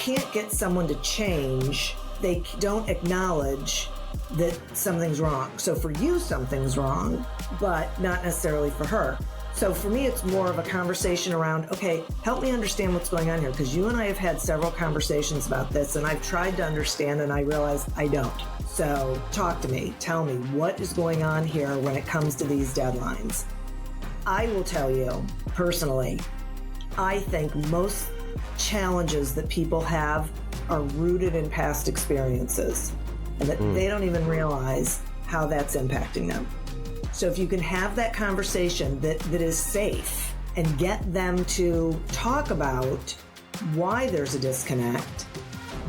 can't get someone to change, they don't acknowledge that something's wrong. So for you, something's wrong, but not necessarily for her. So for me, it's more of a conversation around, okay, help me understand what's going on here, because you and I have had several conversations about this, and I've tried to understand, and I realize I don't. So talk to me, tell me what is going on here when it comes to these deadlines. I will tell you, personally, I think most challenges that people have are rooted in past experiences, and that they don't even realize how that's impacting them. So if you can have that conversation that is safe and get them to talk about why there's a disconnect,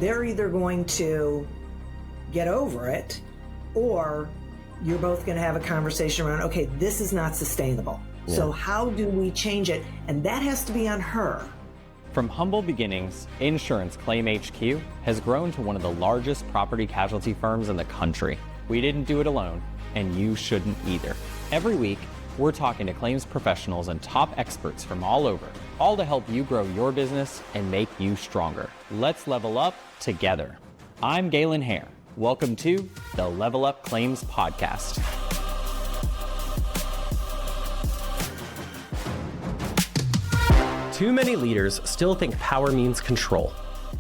they're either going to get over it, or you're both going to have a conversation around, okay, this is not sustainable. Yeah. So how do we change it? And that has to be on her. From humble beginnings, Insurance Claim HQ has grown to one of the largest property casualty firms in the country. We didn't do it alone, and you shouldn't either. Every week, we're talking to claims professionals and top experts from all over, all to help you grow your business and make you stronger. Let's level up together. I'm Galen Hair. Welcome to the Level Up Claims Podcast. Too many leaders still think power means control,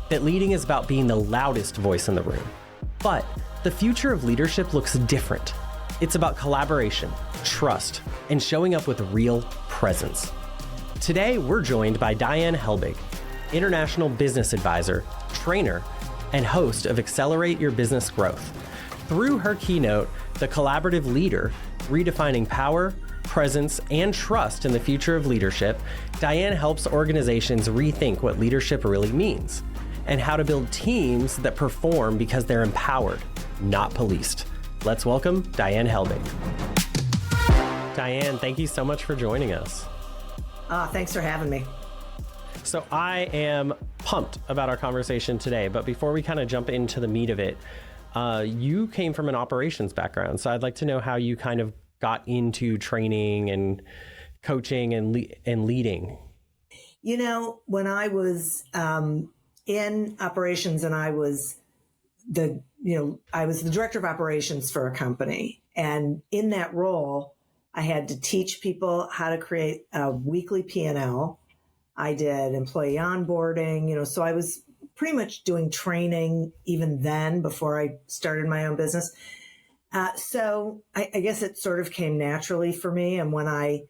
that leading is about being the loudest voice in the room. But the future of leadership looks different. It's about collaboration, trust, and showing up with real presence. Today, we're joined by Diane Helbig, International Business Advisor, trainer, and host of Accelerate Your Business Growth. Through her keynote, The Collaborative Leader, Redefining Power, Presence, and Trust in the Future of Leadership, Diane helps organizations rethink what leadership really means and how to build teams that perform because they're empowered, not policed. Let's welcome Diane Helbig. Diane, thank you so much for joining us. Thanks for having me. So I am pumped about our conversation today, but before we kind of jump into the meat of it, you came from an operations background. So I'd like to know how you kind of got into training and coaching and leading. You know, when I was in operations, and I was the director of operations for a company, and in that role, I had to teach people how to create a weekly P&L. I did employee onboarding, so I was pretty much doing training even then before I started my own business. So I guess it sort of came naturally for me. And when I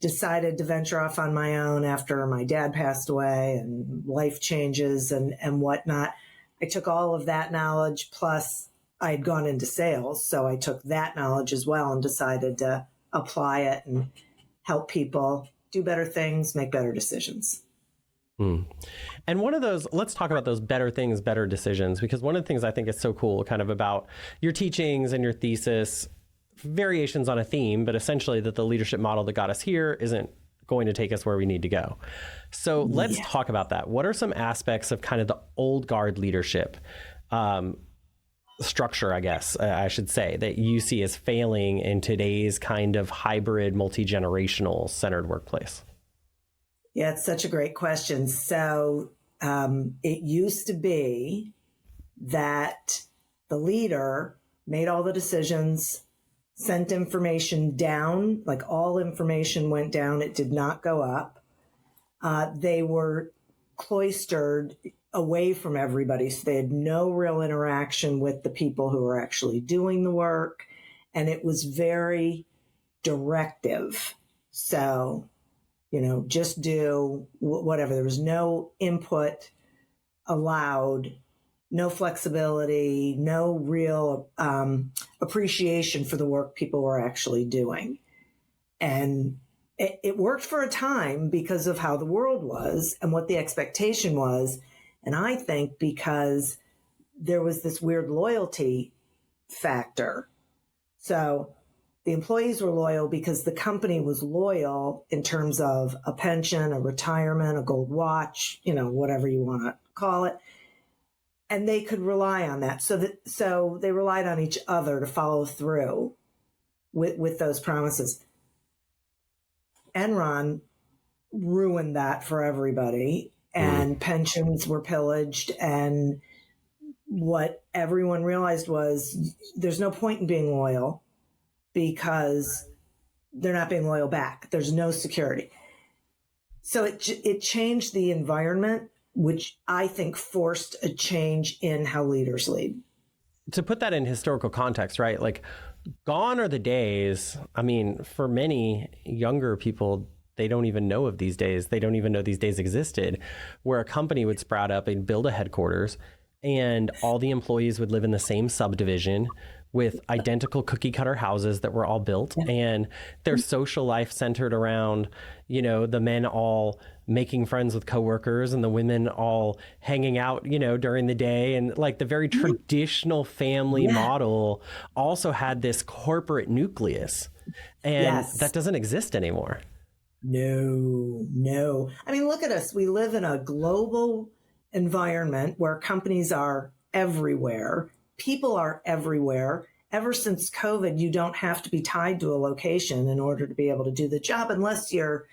decided to venture off on my own after my dad passed away and life changes and whatnot, I took all of that knowledge, plus I had gone into sales. So I took that knowledge as well and decided to apply it and help people do better things, make better decisions. And one of those, let's talk about those better things, better decisions, because one of the things I think is so cool kind of about your teachings and your thesis, variations on a theme, but essentially that the leadership model that got us here isn't going to take us where we need to go. So let's talk about that. What are some aspects of kind of the old guard leadership structure, I guess I should say, that you see as failing in today's kind of hybrid, multi-generational centered workplace? Yeah, it's such a great question. So it used to be that the leader made all the decisions, sent information down, like all information went down. It did not go up. They were cloistered away from everybody. So they had no real interaction with the people who were actually doing the work. And it was very directive. So, just do whatever. There was no input allowed, no flexibility, no real appreciation for the work people were actually doing. And it worked for a time because of how the world was and what the expectation was. And I think because there was this weird loyalty factor. So the employees were loyal because the company was loyal in terms of a pension, a retirement, a gold watch, whatever you want to call it. And they could rely on that. So they relied on each other to follow through with those promises. Enron ruined that for everybody. and pensions were pillaged. And what everyone realized was there's no point in being loyal because they're not being loyal back. There's no security. So it changed the environment, which I think forced a change in how leaders lead. To put that in historical context, right? Like, gone are the days. I mean, for many younger people, they don't even know of these days. They don't even know these days existed, where a company would sprout up and build a headquarters and all the employees would live in the same subdivision with identical cookie cutter houses that were all built, and their social life centered around, you know, the men all making friends with coworkers and the women all hanging out, you know, during the day. And like the very traditional family model also had this corporate nucleus, and that doesn't exist anymore. No. I mean, look at us. We live in a global environment where companies are everywhere. People are everywhere. Ever since COVID, you don't have to be tied to a location in order to be able to do the job unless you're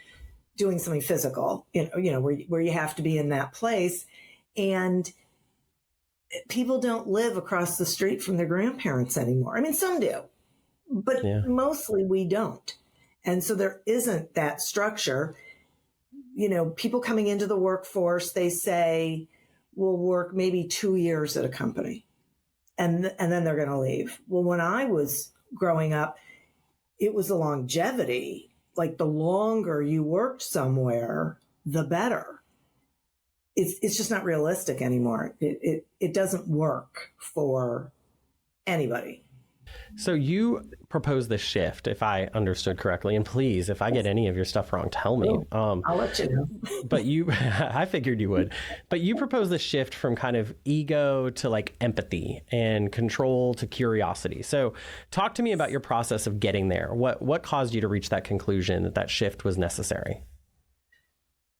doing something physical, where you have to be in that place. And people don't live across the street from their grandparents anymore. I mean, some do, but mostly we don't. And so there isn't that structure. You know, people coming into the workforce, they say, will work maybe 2 years at a company and then they're going to leave. Well, when I was growing up, it was the longevity. Like the longer you worked somewhere, the better. It's just not realistic anymore. It doesn't work for anybody. So you proposed this shift, if I understood correctly, and please, if I get any of your stuff wrong, tell me. I'll let you know. But I figured you would, but you proposed this shift from kind of ego to like empathy and control to curiosity. So talk to me about your process of getting there. What caused you to reach that conclusion that shift was necessary?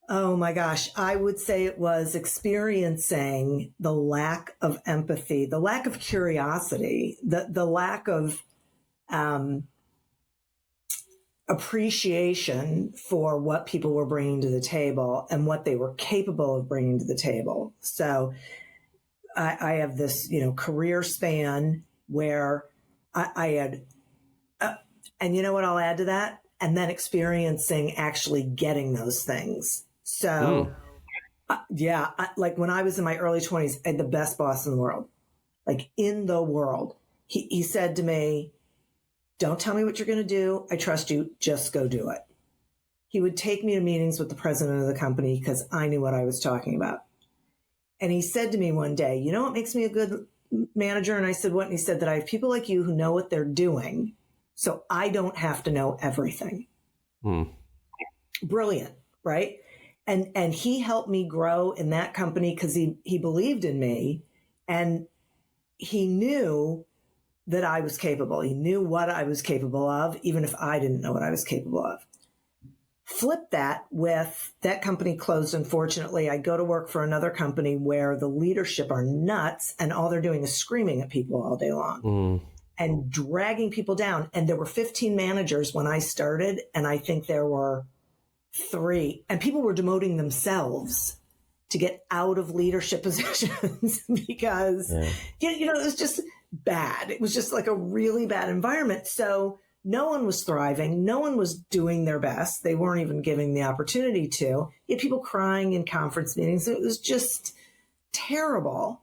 Oh my gosh. I would say it was experiencing the lack of empathy, the lack of curiosity, the lack of appreciation for what people were bringing to the table and what they were capable of bringing to the table. So I have this, career span where I had, and you know what I'll add to that? And then experiencing actually getting those things. So, like when I was in my early 20s, I had the best boss in the world, like in the world. He said to me, don't tell me what you're going to do. I trust you. Just go do it. He would take me to meetings with the president of the company because I knew what I was talking about. And he said to me one day, you know what makes me a good manager? And I said, what? And he said that I have people like you who know what they're doing, so I don't have to know everything. Brilliant, right? And he helped me grow in that company because he believed in me, and he knew that I was capable. He knew what I was capable of, even if I didn't know what I was capable of. Flip that with that company closed, unfortunately. I go to work for another company where the leadership are nuts and all they're doing is screaming at people all day long and dragging people down. And there were 15 managers when I started, and I think there were 3, and people were demoting themselves to get out of leadership positions because, it was just bad. It was just like a really bad environment. So no one was thriving. No one was doing their best. They weren't even giving the opportunity to. You had people crying in conference meetings. It was just terrible.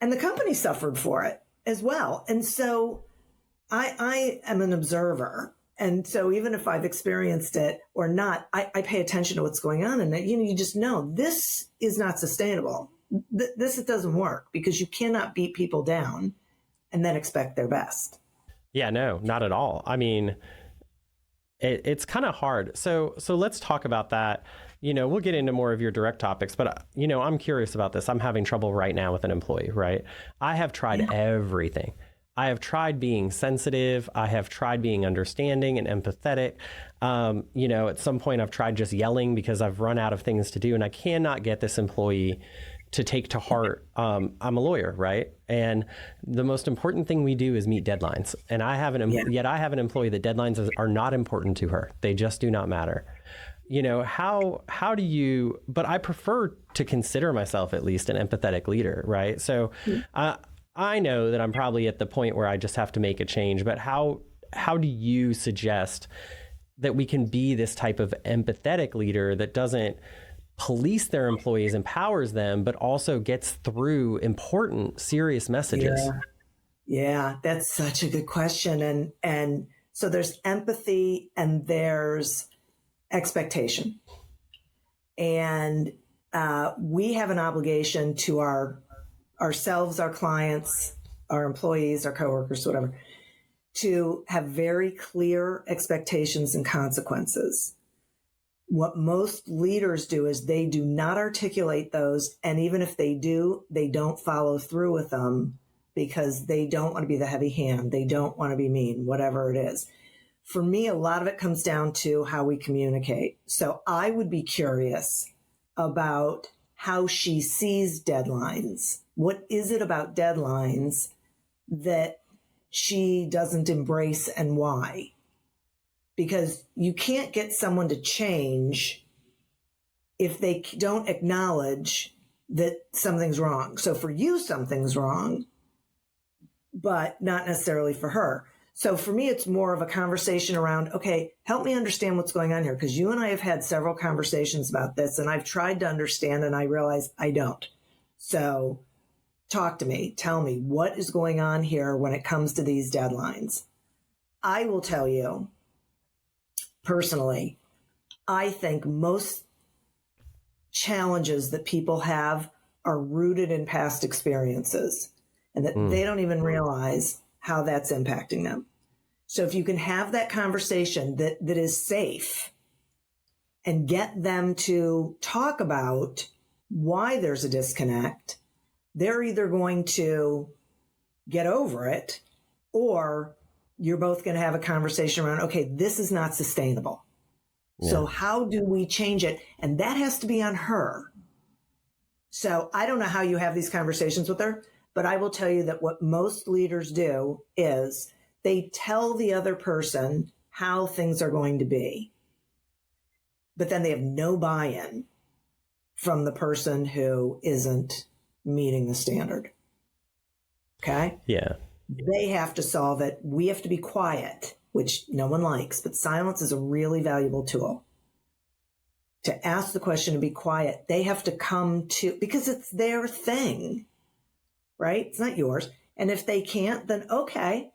And the company suffered for it as well. And so I am an observer. And so even if I've experienced it or not, I pay attention to what's going on. And, you just know this is not sustainable. This doesn't work because you cannot beat people down and then expect their best. Yeah, no, not at all. I mean, it's kind of hard. So let's talk about that. We'll get into more of your direct topics, but, I'm curious about this. I'm having trouble right now with an employee, right? I have tried everything. I have tried being sensitive. I have tried being understanding and empathetic. At some point I've tried just yelling because I've run out of things to do, and I cannot get this employee to take to heart. I'm a lawyer, right? And the most important thing we do is meet deadlines. And I have an employee that deadlines are not important to her. They just do not matter. how do you, but I prefer to consider myself at least an empathetic leader, right? So I know that I'm probably at the point where I just have to make a change, but how do you suggest that we can be this type of empathetic leader that doesn't police their employees, empowers them, but also gets through important, serious messages? Yeah, that's such a good question. And so there's empathy and there's expectation. And we have an obligation to ourselves, our clients, our employees, our coworkers, whatever, to have very clear expectations and consequences. What most leaders do is they do not articulate those. And even if they do, they don't follow through with them because they don't want to be the heavy hand. They don't want to be mean, whatever it is. For me, a lot of it comes down to how we communicate. So I would be curious about how she sees deadlines. What is it about deadlines that she doesn't embrace and why? Because you can't get someone to change if they don't acknowledge that something's wrong. So for you, something's wrong, but not necessarily for her. So for me, it's more of a conversation around, okay, help me understand what's going on here. Because you and I have had several conversations about this and I've tried to understand and I realize I don't. So talk to me, tell me what is going on here when it comes to these deadlines. I will tell you, personally, I think most challenges that people have are rooted in past experiences and that they don't even realize how that's impacting them. So if you can have that conversation that is safe and get them to talk about why there's a disconnect, they're either going to get over it or you're both going to have a conversation around, okay, this is not sustainable. Yeah. So how do we change it? And that has to be on her. So I don't know how you have these conversations with her, but I will tell you that what most leaders do is they tell the other person how things are going to be, but then they have no buy-in from the person who isn't meeting the standard. Okay? Yeah. They have to solve it. We have to be quiet, which no one likes, but silence is a really valuable tool. To ask the question and be quiet, they have to come to, because it's their thing, right? It's not yours. And if they can't, then okay.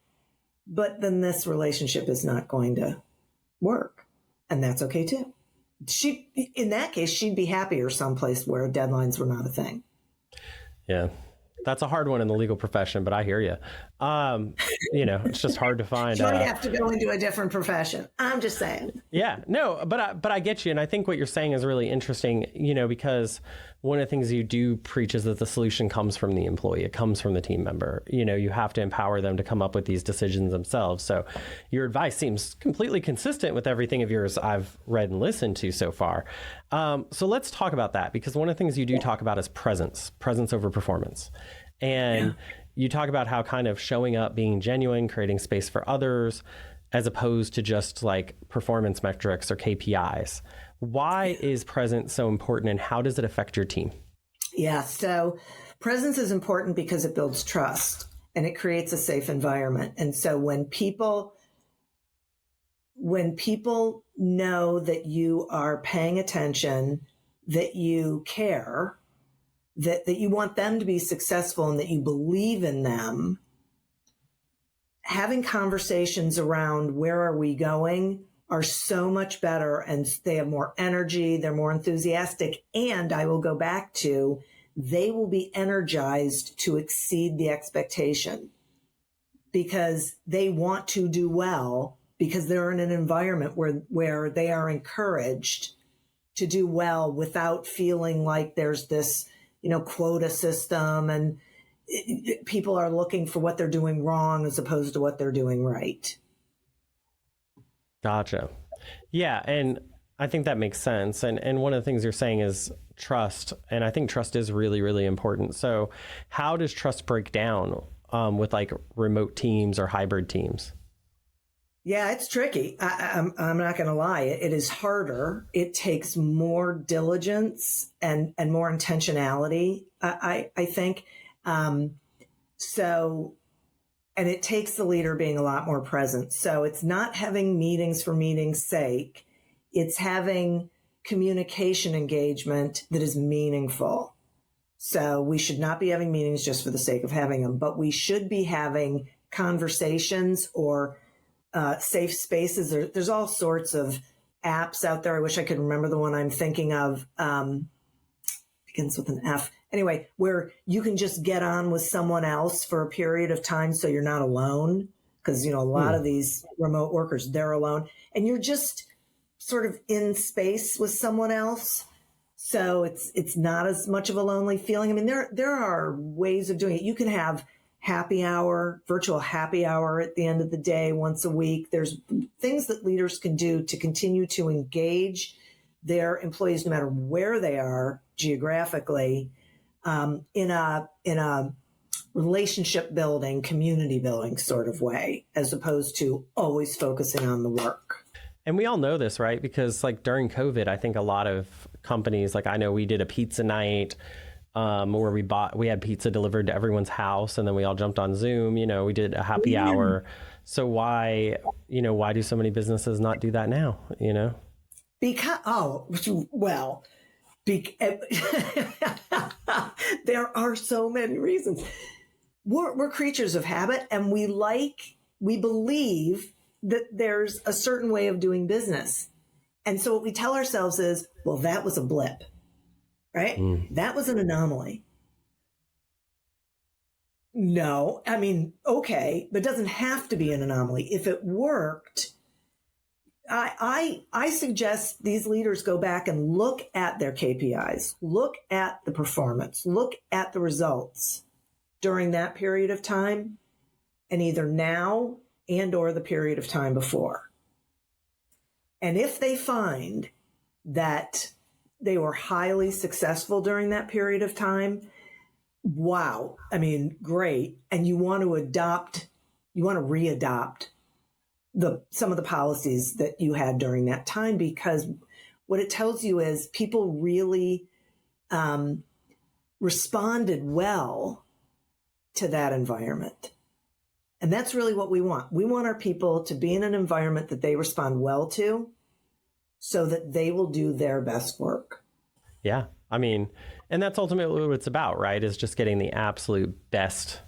But then this relationship is not going to work. And that's okay too. In that case, she'd be happier someplace where deadlines were not a thing. Yeah. That's a hard one in the legal profession, but I hear you. It's just hard to find. You might have to go into a different profession. I'm just saying. Yeah, no, but I get you. And I think what you're saying is really interesting, because one of the things you do preach is that the solution comes from the employee. It comes from the team member. You have to empower them to come up with these decisions themselves. So your advice seems completely consistent with everything of yours I've read and listened to so far. So let's talk about that, because one of the things you do talk about is presence over performance. And you talk about how kind of showing up, being genuine, creating space for others, as opposed to just like performance metrics or KPIs. Why is presence so important and how does it affect your team? Yeah, so presence is important because it builds trust and it creates a safe environment. And so when people know that you are paying attention, that you care, that you want them to be successful and that you believe in them, having conversations around where are we going are so much better, and they have more energy, they're more enthusiastic, and I will go back to, they will be energized to exceed the expectation because they want to do well, because they're in an environment where they are encouraged to do well without feeling like there's this quota system and people are looking for what they're doing wrong as opposed to what they're doing right. Gotcha. Yeah. And I think that makes sense. And one of the things you're saying is trust. And I think trust is really, really important. So how does trust break down with like remote teams or hybrid teams? Yeah, it's tricky. I'm not going to lie. It is harder. It takes more diligence and more intentionality, I think. So, and it takes the leader being a lot more present. So it's not having meetings for meetings' sake. It's having communication engagement that is meaningful. So we should not be having meetings just for the sake of having them, but we should be having conversations or safe spaces. There's all sorts of apps out there. I wish I could remember the one I'm thinking of. Begins with an F. Anyway, where you can just get on with someone else for a period of time so you're not alone. Because, a lot of these remote workers, they're alone. And you're just sort of in space with someone else. So it's not as much of a lonely feeling. I mean, there are ways of doing it. You can have happy hour, virtual happy hour at the end of the day, once a week. There's things that leaders can do to continue to engage their employees, no matter where they are geographically, in a relationship building, community building sort of way, as opposed to always focusing on the work. And we all know this, right? Because like during COVID, I think a lot of companies, like I know we did a pizza night, where we had pizza delivered to everyone's house, and then we all jumped on Zoom. We did a happy hour. So why do so many businesses not do that now? There are so many reasons. We're creatures of habit, and we believe that there's a certain way of doing business. And so what we tell ourselves is, well, that was a blip. Right? That was an anomaly. No, I mean, okay, but it doesn't have to be an anomaly. If it worked, I suggest these leaders go back and look at their KPIs, look at the performance, look at the results during that period of time, and either now and or the period of time before. And if they find that they were highly successful during that period of time, wow. I mean, great. And you want to readopt some of the policies that you had during that time, because what it tells you is people really responded well to that environment. And that's really what we want. We want our people to be in an environment that they respond well to, so that they will do their best work. Yeah. I mean, and that's ultimately what it's about, right? Is just getting the absolute best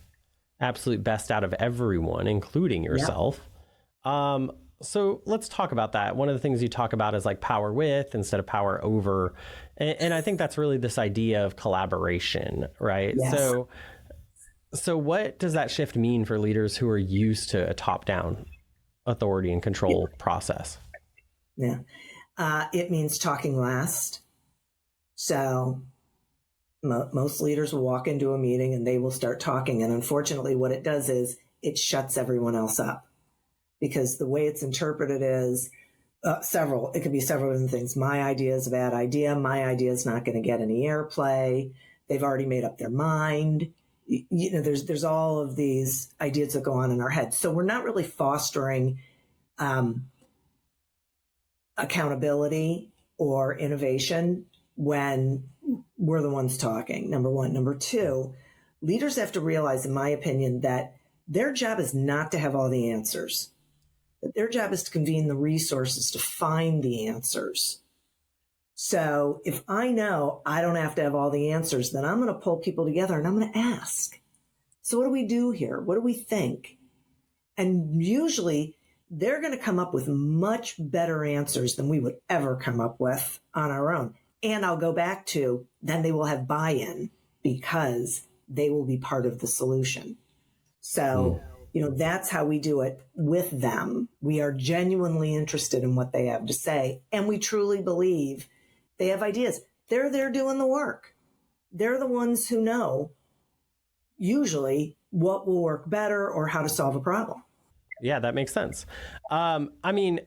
out of everyone, including yourself. Yeah. So let's talk about that. One of the things you talk about is like power with instead of power over. And I think that's really this idea of collaboration, right? Yes. So what does that shift mean for leaders who are used to a top-down authority and control process? Yeah. It means talking last. So most leaders will walk into a meeting and they will start talking. And unfortunately, what it does is it shuts everyone else up, because the way it's interpreted is it could be several different things. My idea is a bad idea. My idea is not going to get any airplay. They've already made up their mind. There's all of these ideas that go on in our heads. So we're not really fostering accountability or innovation when we're the ones talking, number one. Number two, leaders have to realize, in my opinion, that their job is not to have all the answers. That their job is to convene the resources to find the answers. So if I know I don't have to have all the answers, then I'm going to pull people together and I'm going to ask. So what do we do here? What do we think? And usually they're going to come up with much better answers than we would ever come up with on our own. And I'll go back to, then they will have buy-in because they will be part of the solution. So, that's how we do it with them. We are genuinely interested in what they have to say. And we truly believe they have ideas. They're there doing the work. They're the ones who know usually what will work better or how to solve a problem. Yeah, that makes sense. I mean,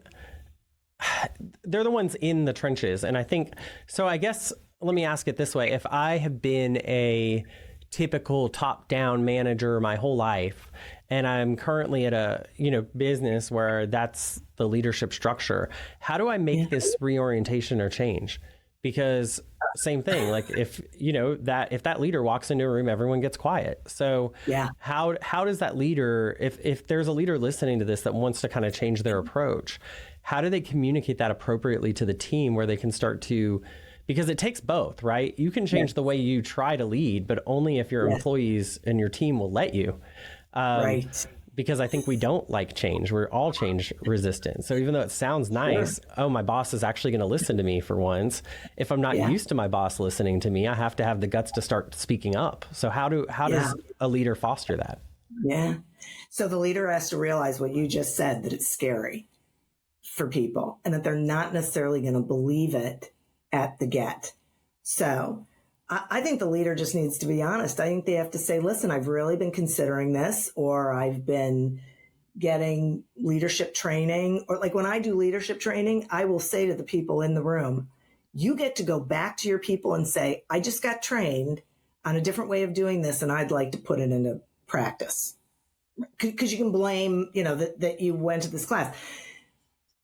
they're the ones in the trenches. And I think, so I guess, let me ask it this way. If I have been a typical top-down manager my whole life, and I'm currently at a, business where that's the leadership structure. How do I make this reorientation or change? Because same thing, like if that leader walks into a room, everyone gets quiet. So how does that leader, if there's a leader listening to this that wants to kind of change their approach, how do they communicate that appropriately to the team where they can start to, because it takes both, right? You can change the way you try to lead, but only if your employees and your team will let you. Right. Because I think we don't like change. We're all change resistant. So even though it sounds nice, my boss is actually going to listen to me for once. If I'm not used to my boss listening to me, I have to have the guts to start speaking up. So how does a leader foster that? Yeah. So the leader has to realize what you just said, that it's scary for people and that they're not necessarily going to believe it at the get. So I think the leader just needs to be honest. I think they have to say, listen, I've really been considering this, or I've been getting leadership training, or like when I do leadership training, I will say to the people in the room, you get to go back to your people and say, I just got trained on a different way of doing this, and I'd like to put it into practice. Because you can blame, that you went to this class.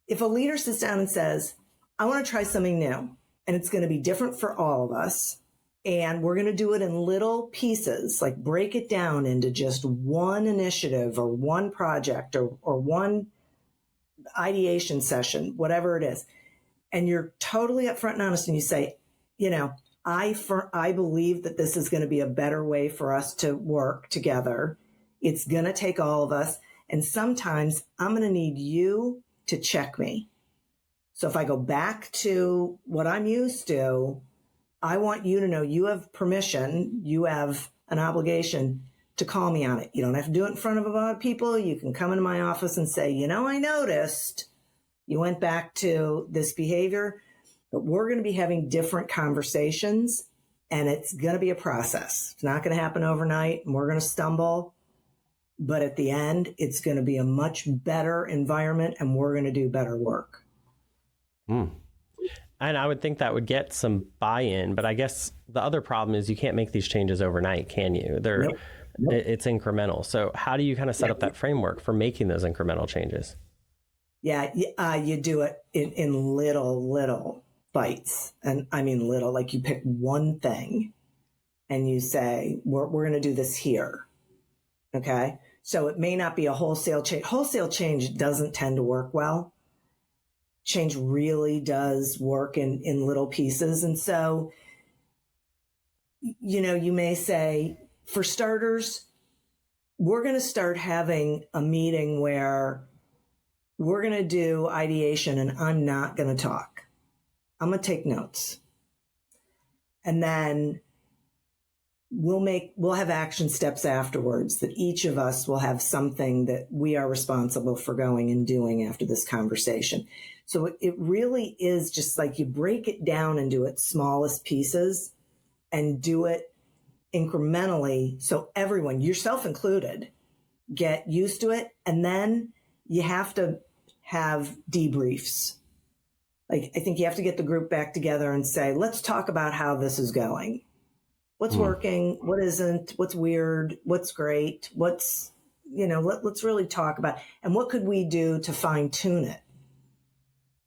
If a leader sits down and says, I want to try something new, and it's going to be different for all of us, and we're going to do it in little pieces, like break it down into just one initiative or one project or one ideation session, whatever it is. And you're totally upfront and honest and you say, I believe that this is going to be a better way for us to work together. It's going to take all of us. And sometimes I'm going to need you to check me. So if I go back to what I'm used to, I want you to know you have permission, you have an obligation to call me on it. You don't have to do it in front of a lot of people. You can come into my office and say, I noticed you went back to this behavior, but we're going to be having different conversations and it's going to be a process. It's not going to happen overnight and we're going to stumble, but at the end, it's going to be a much better environment and we're going to do better work. And I would think that would get some buy-in, but I guess the other problem is you can't make these changes overnight, can you? Nope. It's incremental. So how do you kind of set up that framework for making those incremental changes? Yeah, you do it in little bites. And I mean little, like you pick one thing and you say, we're going to do this here. Okay? So it may not be a wholesale change. Wholesale change doesn't tend to work well. Change really does work in little pieces. And so, you may say, for starters, we're going to start having a meeting where we're going to do ideation and I'm not going to talk. I'm going to take notes. And then we'll have action steps afterwards that each of us will have something that we are responsible for going and doing after this conversation. So it really is just like you break it down and do its smallest pieces and do it incrementally. So everyone, yourself included, get used to it. And then you have to have debriefs. Like, I think you have to get the group back together and say, let's talk about how this is going. What's working? What isn't? What's weird? What's great? Let's really talk about, and what could we do to fine tune it?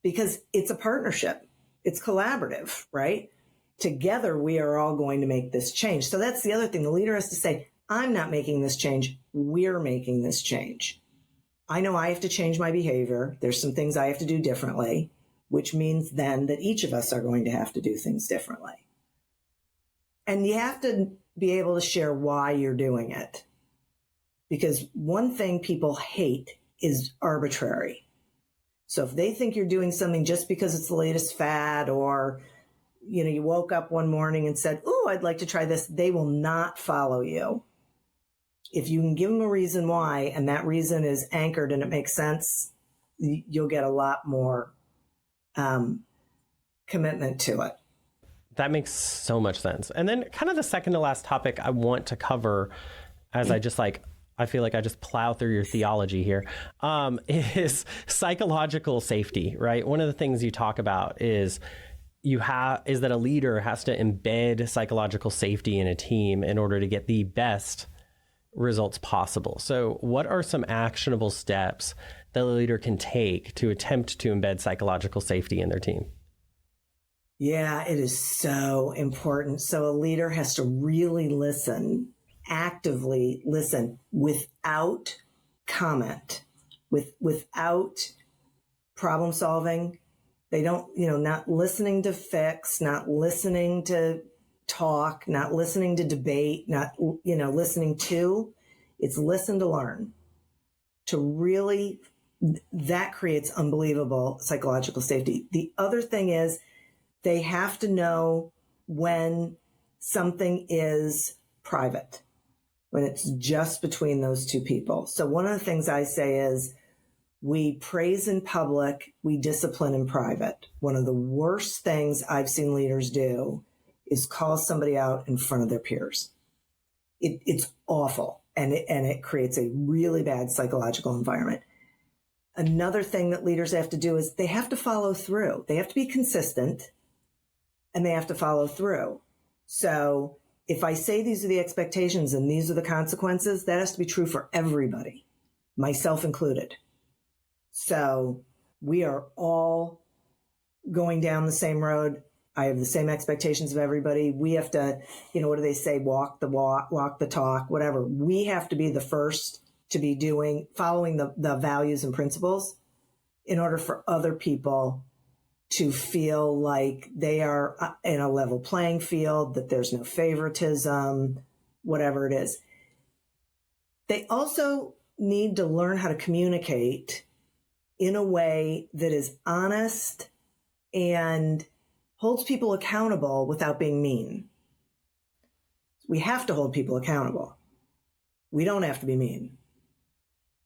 Because it's a partnership. It's collaborative, right? Together, we are all going to make this change. So that's the other thing. The leader has to say, I'm not making this change. We're making this change. I know I have to change my behavior. There's some things I have to do differently, which means then that each of us are going to have to do things differently. And you have to be able to share why you're doing it. Because one thing people hate is arbitrary. So if they think you're doing something just because it's the latest fad, or, you woke up one morning and said, "Oh, I'd like to try this," they will not follow you. If you can give them a reason why, and that reason is anchored and it makes sense, you'll get a lot more commitment to it. That makes so much sense. And then kind of the second to last topic I want to cover, as I feel like I just plow through your theology here, is psychological safety, right? One of the things you talk about is is that a leader has to embed psychological safety in a team in order to get the best results possible. So what are some actionable steps that a leader can take to attempt to embed psychological safety in their team? Yeah, it is so important. So a leader has to really listen, actively listen, without comment, without problem solving. They don't, not listening to fix, not listening to talk, not listening to debate, not, listening to. It's listen to learn. To really, that creates unbelievable psychological safety. The other thing is they have to know when something is private, when it's just between those two people. So one of the things I say is, we praise in public, we discipline in private. One of the worst things I've seen leaders do is call somebody out in front of their peers. It's awful, and it creates a really bad psychological environment. Another thing that leaders have to do is they have to follow through. They have to be consistent, and they have to follow through. So if I say these are the expectations and these are the consequences, that has to be true for everybody, myself included. So we are all going down the same road. I have the same expectations of everybody. We have to, what do they say? Walk the talk, whatever. We have to be the first to be following the values and principles in order for other people to feel like they are in a level playing field, that there's no favoritism, whatever it is. They also need to learn how to communicate in a way that is honest and holds people accountable without being mean. We have to hold people accountable. We don't have to be mean.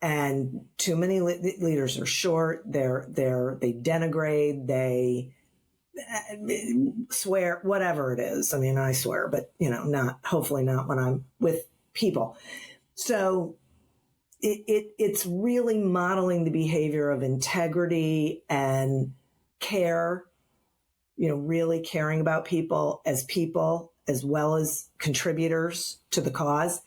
And too many leaders are short. They denigrate. They swear, whatever it is. I mean, I swear, but hopefully not when I'm with people. So it's really modeling the behavior of integrity and care, really caring about people as well as contributors to the cause.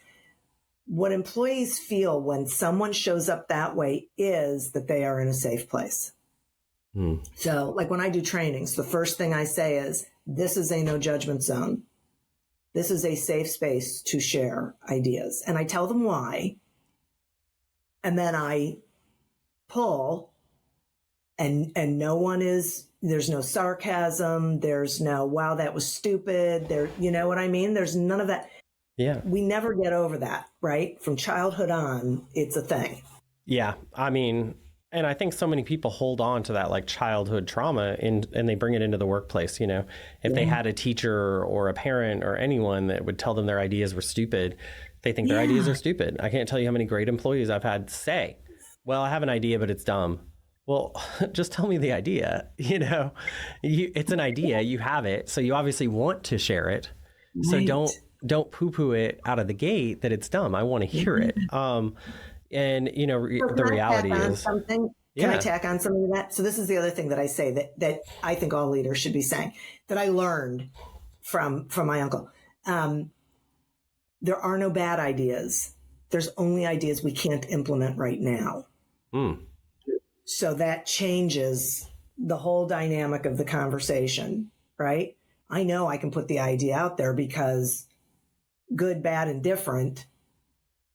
What employees feel when someone shows up that way is that they are in a safe place. So like when I do trainings, the first thing I say is, this is a no judgment zone. This is a safe space to share ideas. And I tell them why. And then I pull, and there's no sarcasm. There's no, wow, that was stupid. You know what I mean? There's none of that. Yeah. We never get over that, right? From childhood on, it's a thing. Yeah. I mean, and I think so many people hold on to that like childhood trauma and they bring it into the workplace. If they had a teacher or a parent or anyone that would tell them their ideas were stupid, they think their ideas are stupid. I can't tell you how many great employees I've had say, well, I have an idea, but it's dumb. Well, just tell me the idea. It's an idea, you have it. So you obviously want to share it. Right. So don't poo-poo it out of the gate that it's dumb. I want to hear it. The reality is something. Can I tack on something to that? So this is the other thing that I say that I think all leaders should be saying, that I learned from my uncle. There are no bad ideas. There's only ideas we can't implement right now. So that changes the whole dynamic of the conversation, right? I know I can put the idea out there because good, bad, and different.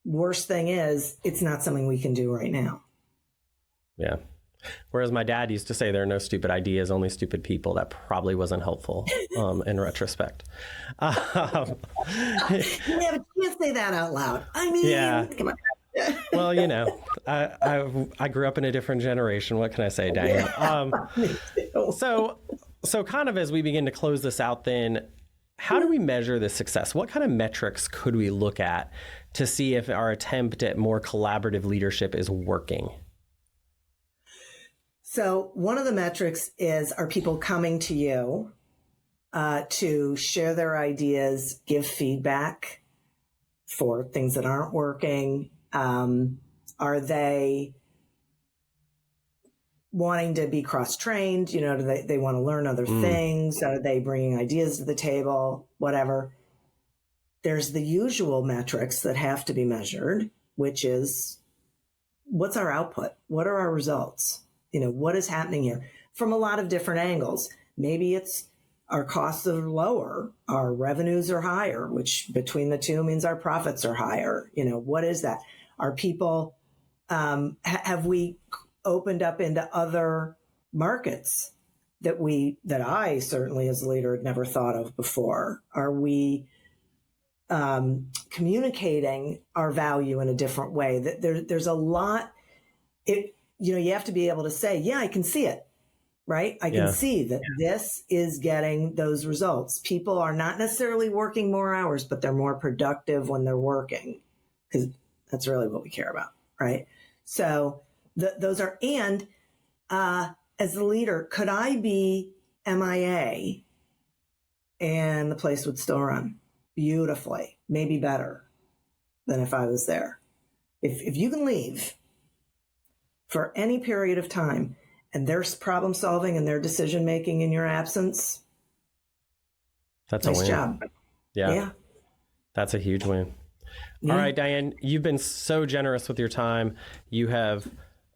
Worst thing is, it's not something we can do right now. Yeah. Whereas my dad used to say there are no stupid ideas, only stupid people. That probably wasn't helpful in retrospect. Yeah, but you can't say that out loud. I mean, come on. Well, I grew up in a different generation. What can I say, Diane? So kind of as we begin to close this out then, how do we measure this success? What kind of metrics could we look at to see if our attempt at more collaborative leadership is working? So one of the metrics is, are people coming to you to share their ideas, give feedback for things that aren't working? Are they wanting to be cross-trained? You know, do they want to learn other things? Are they bringing ideas to the table? Whatever. There's the usual metrics that have to be measured, which is, what's our output? What are our results? You know, what is happening here from a lot of different angles? Maybe it's our costs are lower, our revenues are higher, which between the two means our profits are higher. You know, what is that? Are people, have we opened up into other markets that I certainly as a leader had never thought of before? Are we communicating our value in a different way? That there's a lot. You have to be able to say, yeah, I can see it, right? I can see that this is getting those results. People are not necessarily working more hours, but they're more productive when they're working, because that's really what we care about, right? So those are, and as the leader, could I be MIA and the place would still run beautifully, maybe better than if I was there? If you can leave for any period of time and there's problem solving and their decision making in your absence, that's nice a win. Job. Yeah. That's a huge win. All right, Diane, you've been so generous with your time. You have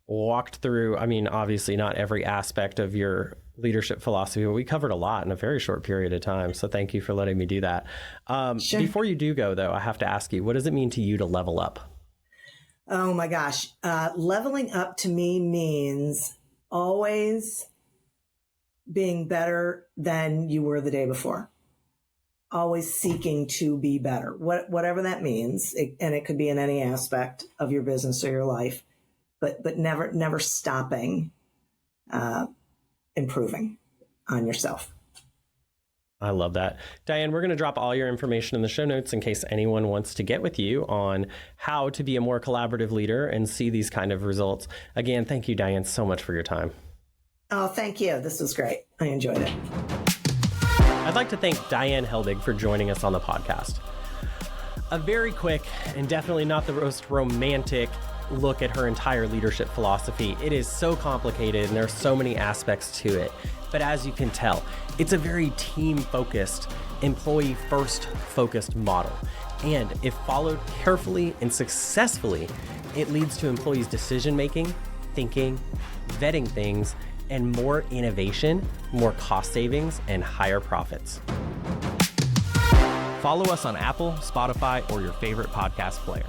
walked through, I mean, obviously not every aspect of your leadership philosophy, but we covered a lot in a very short period of time. So thank you for letting me do that. Sure. Before you do go, though, I have to ask you, what does it mean to you to level up? Oh my gosh. Leveling up to me means always being better than you were the day before. Always seeking to be better, whatever that means. And it could be in any aspect of your business or your life, but never stopping, improving on yourself. I love that. Diane, we're going to drop all your information in the show notes in case anyone wants to get with you on how to be a more collaborative leader and see these kind of results. Again, thank you, Diane, so much for your time. Oh, thank you. This was great. I enjoyed it. I'd like to thank Diane Helbig for joining us on the podcast. A very quick and definitely not the most romantic look at her entire leadership philosophy. It is so complicated and there are so many aspects to it. But as you can tell, it's a very team-focused, employee-first focused model. And if followed carefully and successfully, it leads to employees' decision-making, thinking, vetting things, and more innovation, more cost savings, and higher profits. Follow us on Apple, Spotify, or your favorite podcast player.